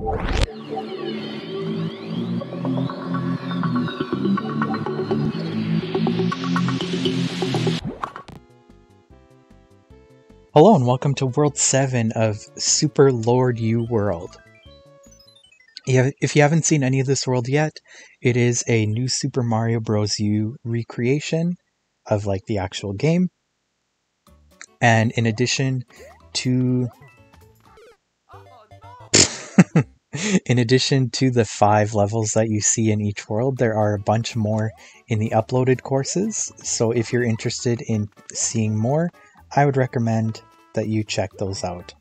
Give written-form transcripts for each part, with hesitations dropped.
Hello and welcome to World 7 of Super Lord U World. If you haven't seen any of this world yet, it is a new Super Mario Bros. U recreation of like the actual game. And in addition to the 5 levels that you see in each world, there are a bunch more in the uploaded courses. So if you're interested in seeing more, I would recommend that you check those out.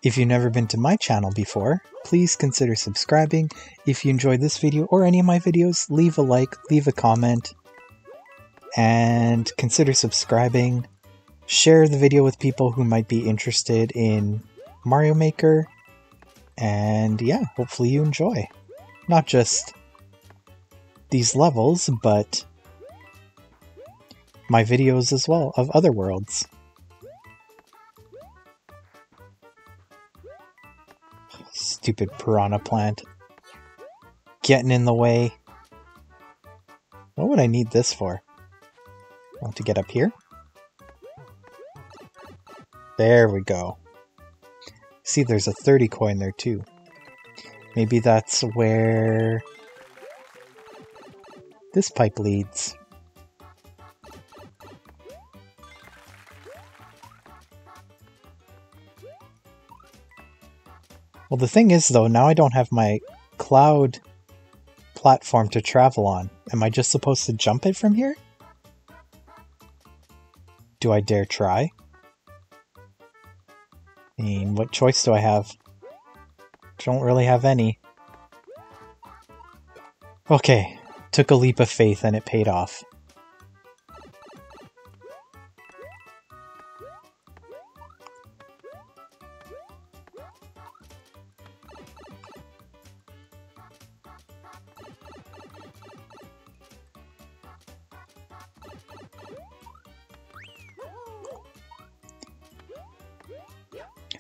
If you've never been to my channel before, please consider subscribing. If you enjoyed this video or any of my videos, leave a like, leave a comment, and consider subscribing. Share the video with people who might be interested in Mario Maker, and yeah, hopefully you enjoy. Not just these levels, but my videos as well of other worlds. Stupid piranha plant. Getting in the way. What would I need this for? Want to get up here? There we go. See, there's a 30 coin there too. Maybe that's where this pipe leads. Well, the thing is, though, now I don't have my cloud platform to travel on. Am I just supposed to jump it from here? Do I dare try? I mean, what choice do I have? Don't really have any. Okay, took a leap of faith and it paid off.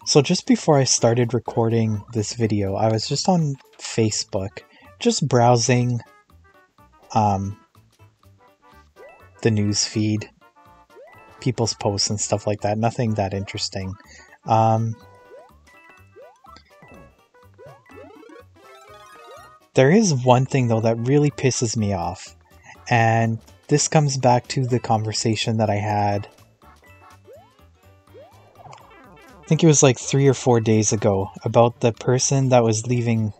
So just before I started recording this video, I was just on Facebook, just browsing the news feed, people's posts and stuff like that. Nothing that interesting. There is one thing though that really pisses me off, and this comes back to the conversation that I had, I think it was like 3 or 4 days ago, about the person that was leaving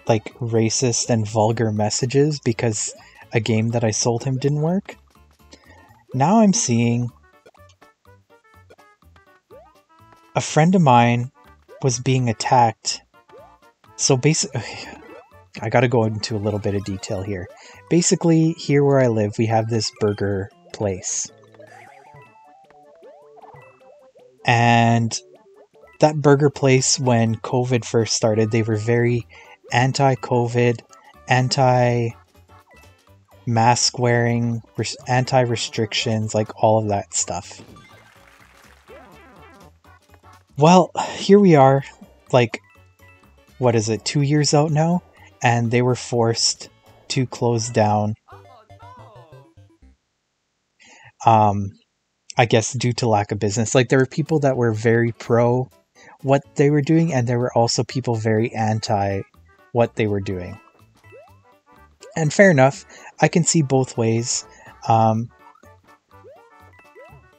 like racist and vulgar messages because a game that I sold him didn't work. Now I'm seeing a friend of mine was being attacked. So basically, I gotta go into a little bit of detail here. Basically, here where I live, we have this burger place. And that burger place, when COVID first started, they were very anti-COVID, anti-mask wearing, anti-restrictions, like all of that stuff. Well, here we are, like, what is it, 2 years out now? And they were forced to close down. I guess due to lack of business. Like, there were people that were very pro what they were doing, and there were also people very anti what they were doing. And fair enough, I can see both ways.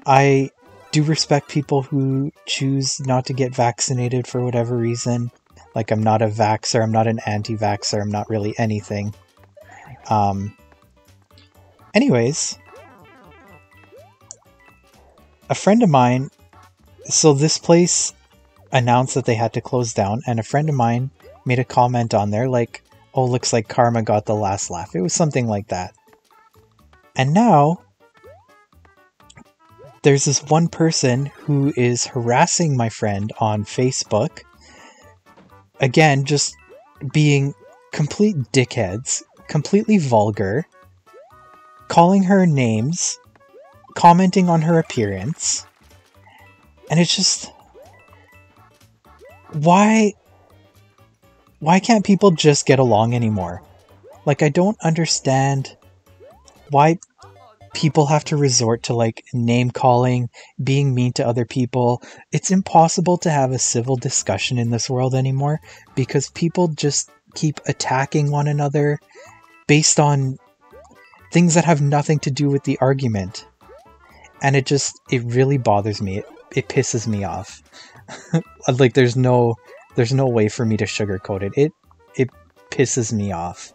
I do respect people who choose not to get vaccinated for whatever reason. Like, I'm not a vaxxer, I'm not an anti-vaxxer, I'm not really anything. Anyways, a friend of mine, so this place announced that they had to close down, and a friend of mine made a comment on there like, oh, looks like karma got the last laugh. It was something like that. And now there's this one person who is harassing my friend on Facebook. Again, just being complete dickheads, completely vulgar, calling her names, commenting on her appearance. And it's just, why can't people just get along anymore? Like, I don't understand why people have to resort to, like, name calling, being mean to other people. It's impossible to have a civil discussion in this world anymore because people just keep attacking one another based on things that have nothing to do with the argument. And it really bothers me. It pisses me off. Like, there's no way for me to sugarcoat it. It pisses me off.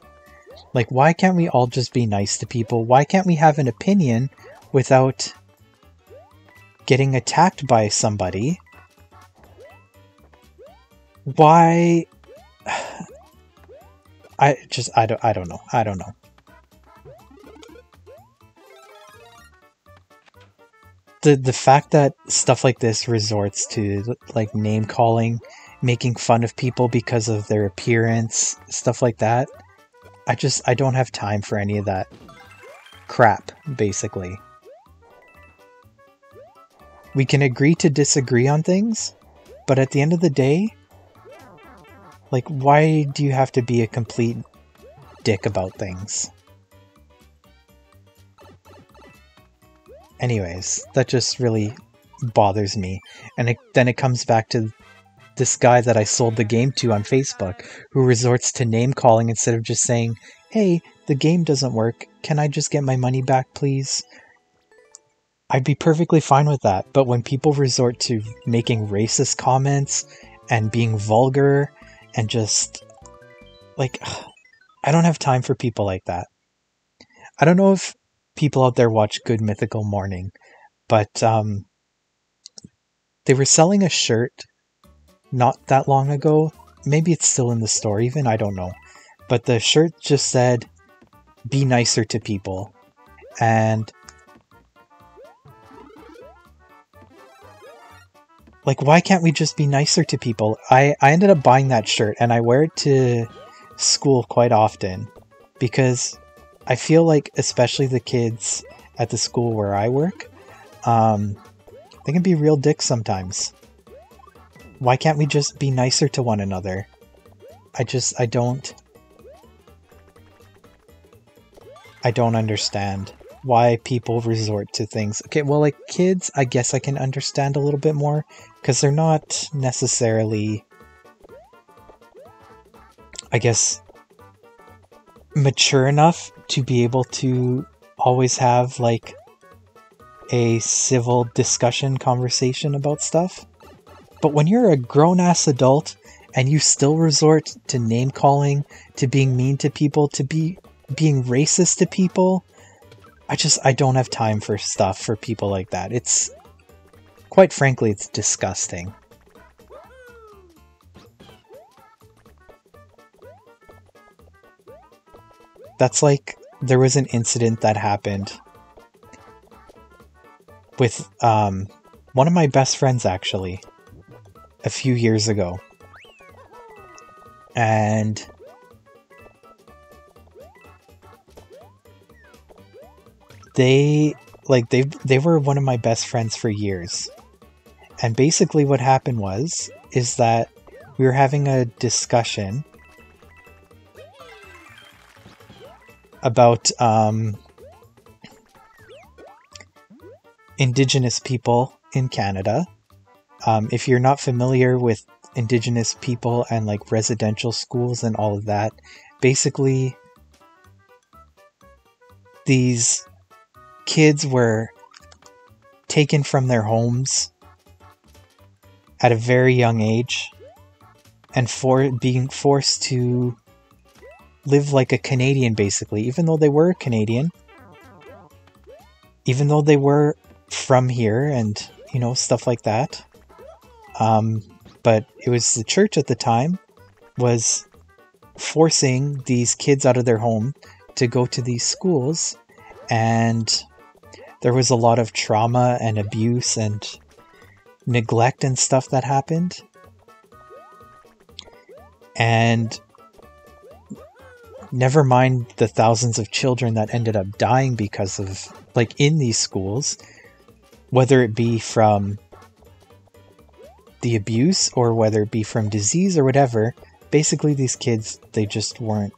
Like, why can't we all just be nice to people? Why can't we have an opinion without getting attacked by somebody? Why? I don't know. The fact that stuff like this resorts to, like, name calling, making fun of people because of their appearance, stuff like that, I don't have time for any of that crap, basically. We can agree to disagree on things, but at the end of the day, like, why do you have to be a complete dick about things? Anyways, that just really bothers me. And then it comes back to this guy that I sold the game to on Facebook, who resorts to name calling instead of just saying, hey, the game doesn't work, can I just get my money back, please? I'd be perfectly fine with that, but when people resort to making racist comments and being vulgar and just, like, I don't have time for people like that. I don't know if people out there watch Good Mythical Morning, but they were selling a shirt not that long ago. Maybe it's still in the store even, I don't know. But the shirt just said, be nicer to people. And, like, why can't we just be nicer to people? I ended up buying that shirt and I wear it to school quite often because I feel like, especially the kids at the school where I work, they can be real dicks sometimes. Why can't we just be nicer to one another? I don't understand why people resort to things. Okay, well, like, kids, I guess I can understand a little bit more, because they're not necessarily, I guess, mature enough to be able to always have, like, a civil discussion conversation about stuff. But when you're a grown-ass adult and you still resort to name-calling, to being mean to people, to being racist to people, I don't have time for stuff for people like that. It's, quite frankly, it's disgusting. That's like, there was an incident that happened with one of my best friends, actually, a few years ago. And they were one of my best friends for years. And basically what happened is that we were having a discussion about Indigenous people in Canada. If you're not familiar with Indigenous people and, like, residential schools and all of that, basically these kids were taken from their homes at a very young age and being forced to live like a Canadian, basically, even though they were Canadian, even though they were from here and, you know, stuff like that. But it was the church at the time was forcing these kids out of their home to go to these schools, and there was a lot of trauma and abuse and neglect and stuff that happened. And never mind the thousands of children that ended up dying because of, like, in these schools, whether it be from the abuse or whether it be from disease or whatever, basically these kids, they just weren't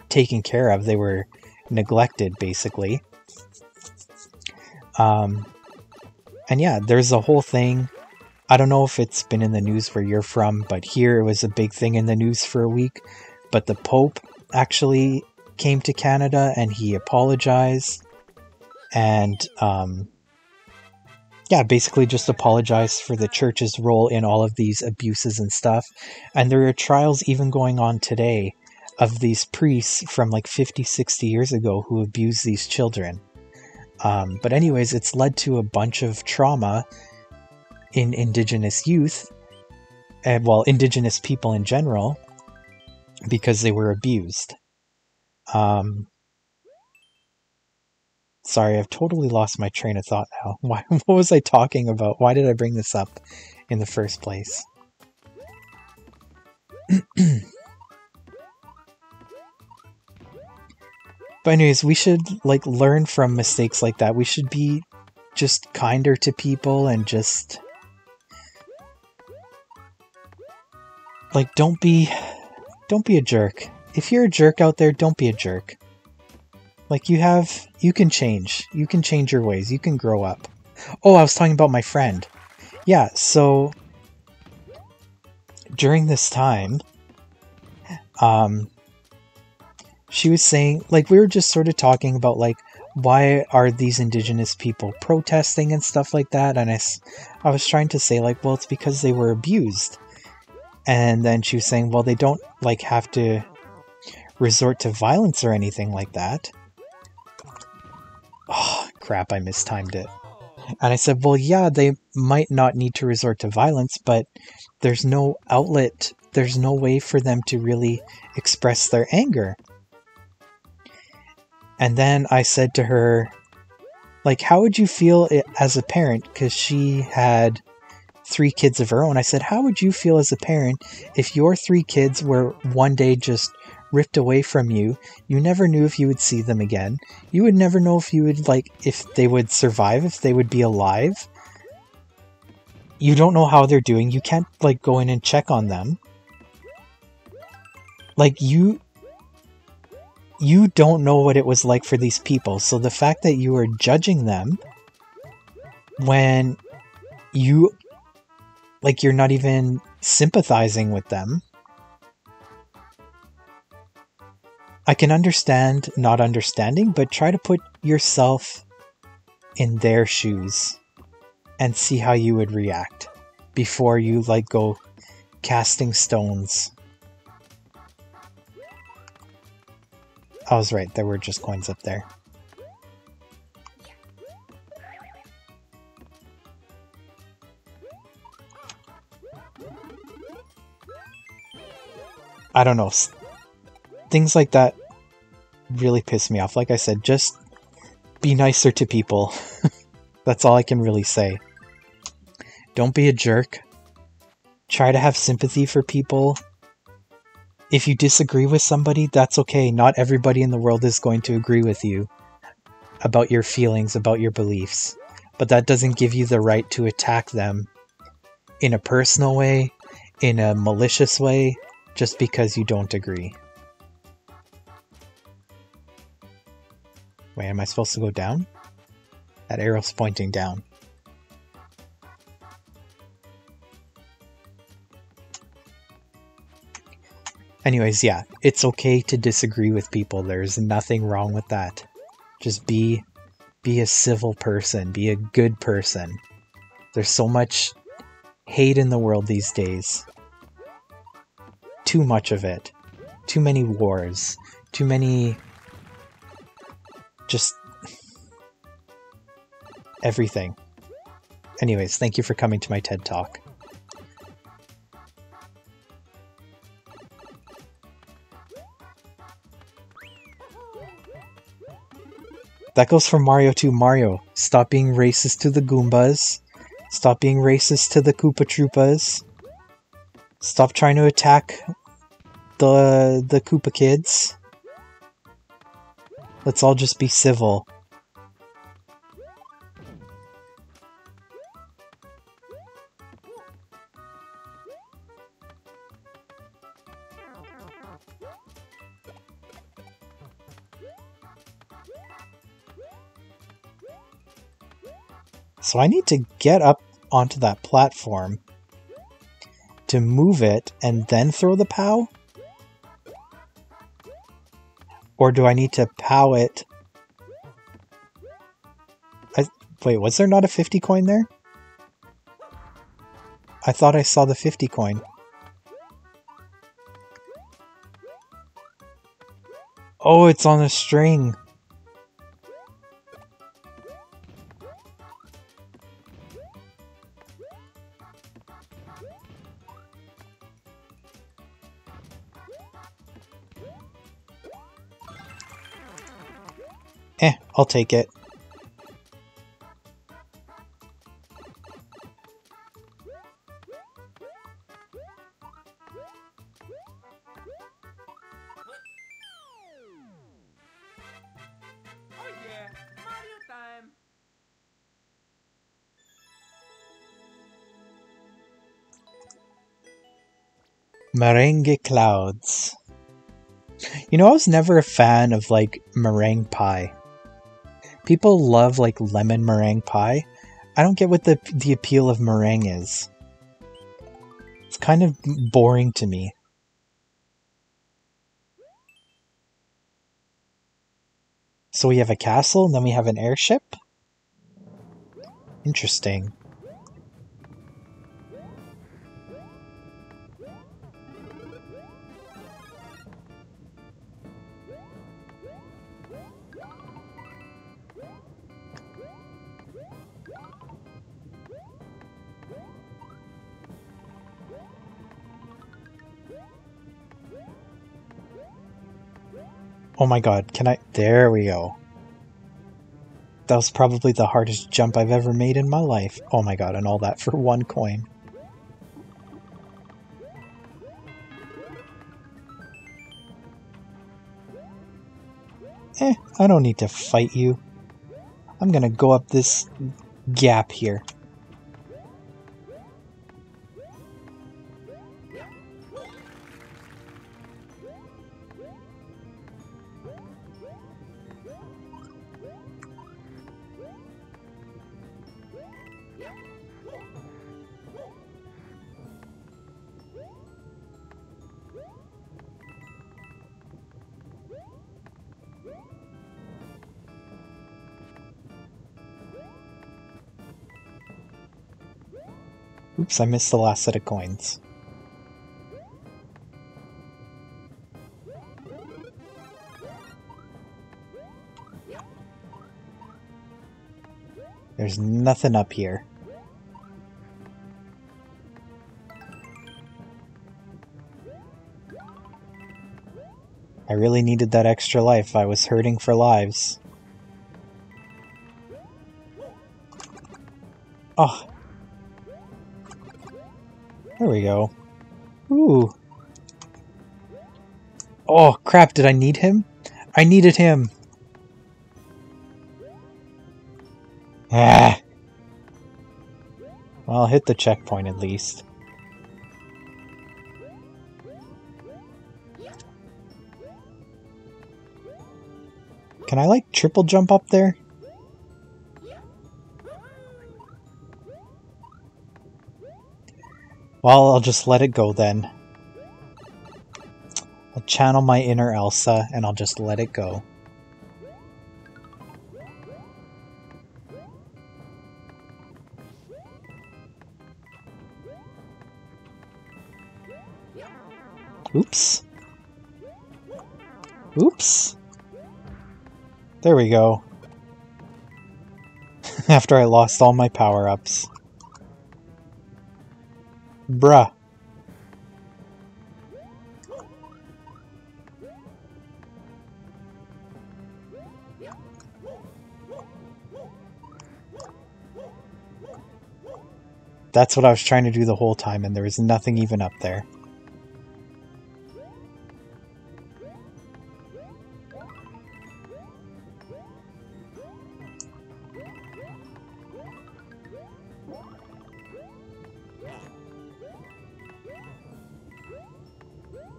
taken care of. They were neglected, basically. And yeah, there's a whole thing. I don't know if it's been in the news where you're from, but here it was a big thing in the news for a week. But the Pope actually came to Canada and he apologized. And yeah, basically just apologized for the church's role in all of these abuses and stuff. And there are trials even going on today of these priests from like 50, 60 years ago who abused these children. But anyways, it's led to a bunch of trauma in Indigenous youth, and well, Indigenous people in general, because they were abused. Sorry, I've totally lost my train of thought now. What was I talking about? Why did I bring this up in the first place? But anyways, we should like learn from mistakes like that. We should be just kinder to people and just like don't be a jerk. If you're a jerk out there, don't be a jerk. Like you can change. You can change your ways. You can grow up. Oh, I was talking about my friend. Yeah, so during this time, she was saying, like, we were just sort of talking about, like, why are these Indigenous people protesting and stuff like that? And I was trying to say, like, well, it's because they were abused. And then she was saying, well, they don't, like, have to resort to violence or anything like that. Oh, crap, I mistimed it. And I said, well, yeah, they might not need to resort to violence, but there's no outlet, there's no way for them to really express their anger. And then I said to her, like, how would you feel as a parent? Because she had 3 kids of her own. I said, how would you feel as a parent if your 3 kids were one day just ripped away from you? You never knew if you would see them again. You would never know if you would, like, if they would survive, if they would be alive. You don't know how they're doing. You can't, like, go in and check on them. Like, you don't know what it was like for these people. So the fact that you are judging them when you're not even sympathizing with them. I can understand not understanding, but try to put yourself in their shoes and see how you would react before you, like, go casting stones. I was right, there were just coins up there. I don't know. Things like that really piss me off. Like I said, just be nicer to people. That's all I can really say. Don't be a jerk. Try to have sympathy for people. If you disagree with somebody, that's okay. Not everybody in the world is going to agree with you about your feelings, about your beliefs. But that doesn't give you the right to attack them in a personal way, in a malicious way, just because you don't agree. Wait, am I supposed to go down? That arrow's pointing down. Anyways, yeah, it's okay to disagree with people. There's nothing wrong with that. Just be a civil person. Be a good person. There's so much hate in the world these days. Too much of it. Too many wars. Too many... just... everything. Anyways, thank you for coming to my TED Talk. That goes for Mario too. Mario, stop being racist to the Goombas. Stop being racist to the Koopa Troopas. Stop trying to attack the Koopa kids. Let's all just be civil. So I need to get up onto that platform to move it and then throw the POW? Or do I need to POW it? Wait, was there not a 50 coin there? I thought I saw the 50 coin. Oh, it's on a string. I'll take it. Oh yeah, Mario time! Meringue Clouds. You know, I was never a fan of, like, meringue pie. People love, like, lemon meringue pie. I don't get what the appeal of meringue is. It's kind of boring to me. So we have a castle, and then we have an airship? Interesting. Oh my god, can I... There we go. That was probably the hardest jump I've ever made in my life. Oh my god, and all that for 1 coin. I don't need to fight you. I'm gonna go up this gap here. Oops, I missed the last set of coins. There's nothing up here. I really needed that extra life. I was hurting for lives. Oh. There we go. Ooh. Oh, crap, did I need him? I needed him. Ah. Well, I'll hit the checkpoint at least. Can I, like, triple jump up there? Well, I'll just let it go then. I'll channel my inner Elsa and I'll just let it go. Oops. Oops. There we go. After I lost all my power-ups. Bruh. That's what I was trying to do the whole time, and there was nothing even up there.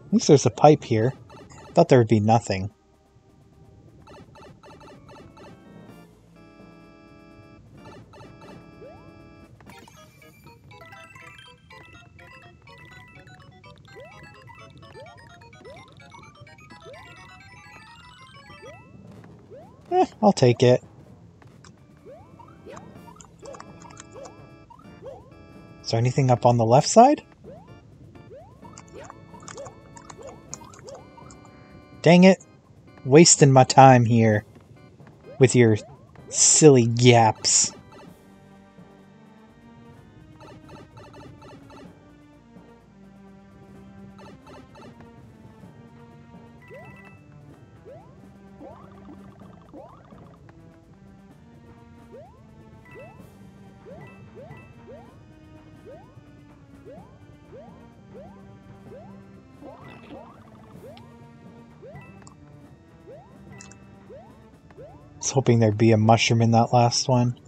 At least there's a pipe here. Thought there would be nothing. I'll take it. Is there anything up on the left side? Dang it. Wasting my time here with your silly gaps. I was hoping there'd be a mushroom in that last one.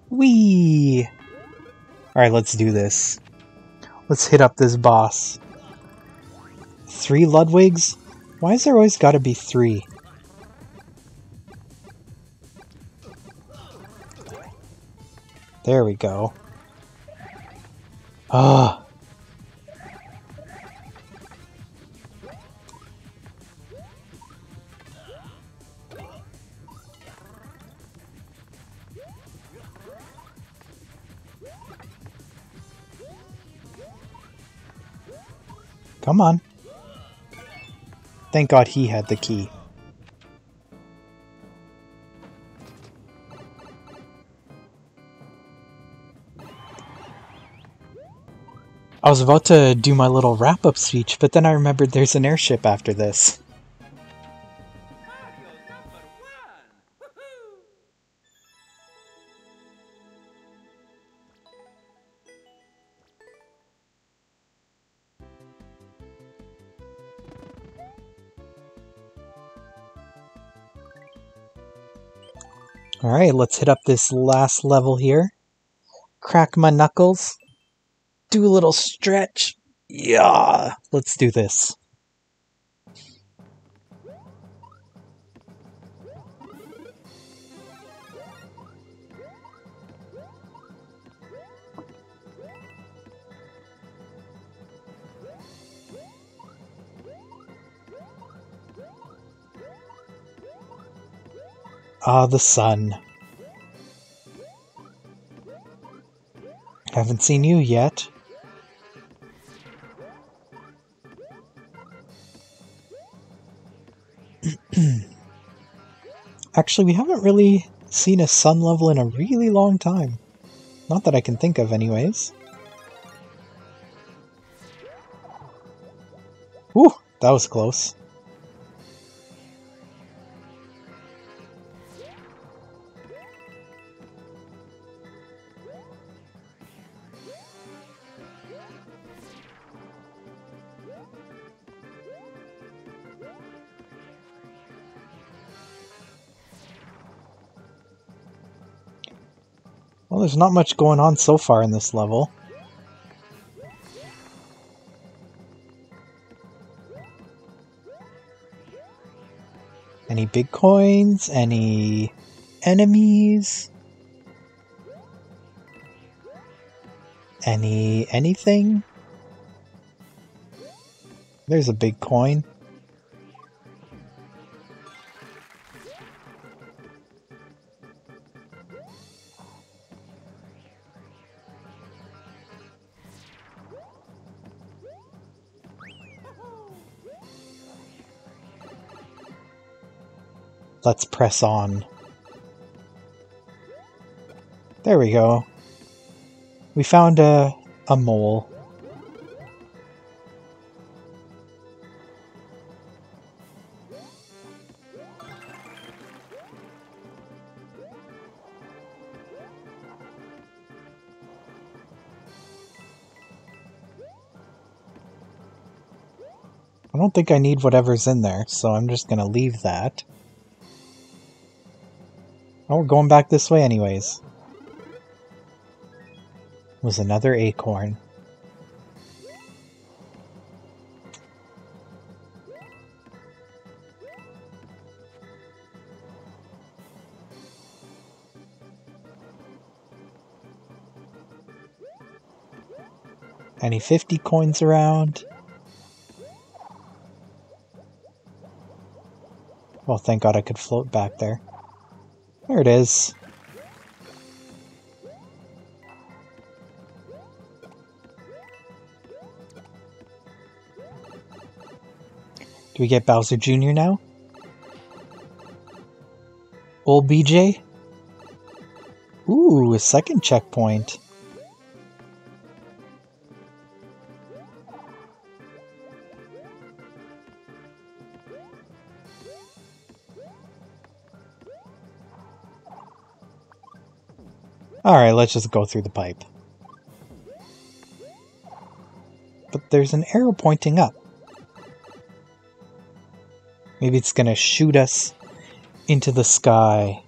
Whee! Alright, let's do this. Let's hit up this boss. 3 Ludwigs? Why has there always gotta be 3? There we go. Ah. Come on. Thank God he had the key. I was about to do my little wrap-up speech, but then I remembered there's an airship after this. Mario #1! Woohoo! Alright, let's hit up this last level here. Crack my knuckles. Do a little stretch. Yeah, let's do this. Ah, the sun. Haven't seen you yet. Actually, we haven't really seen a sun level in a really long time. Not that I can think of anyways. Whew, that was close. Well, there's not much going on so far in this level. Any big coins? Any enemies? Anything? There's a big coin. Let's press on. There we go. We found a mole. I don't think I need whatever's in there, so I'm just gonna leave that. Oh, we're going back this way anyways. Was another acorn. Any 50 coins around? Well, thank God I could float back there. There it is. Do we get Bowser Jr. now? Old BJ? Ooh, a second checkpoint. Alright, let's just go through the pipe. But there's an arrow pointing up. Maybe it's gonna shoot us into the sky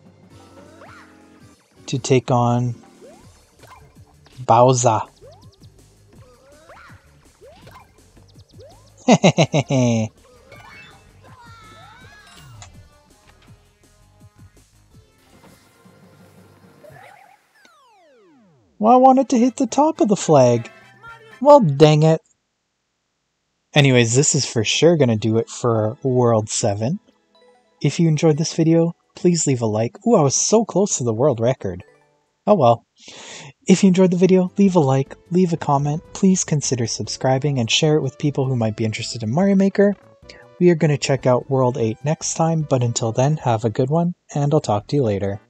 to take on Bowser. Hehehehe. Well, I wanted to hit the top of the flag. Well, dang it. Anyways, this is for sure going to do it for World 7. If you enjoyed this video, please leave a like. Ooh, I was so close to the world record. Oh well. If you enjoyed the video, leave a like, leave a comment. Please consider subscribing and share it with people who might be interested in Mario Maker. We are going to check out World 8 next time, but until then, have a good one, and I'll talk to you later.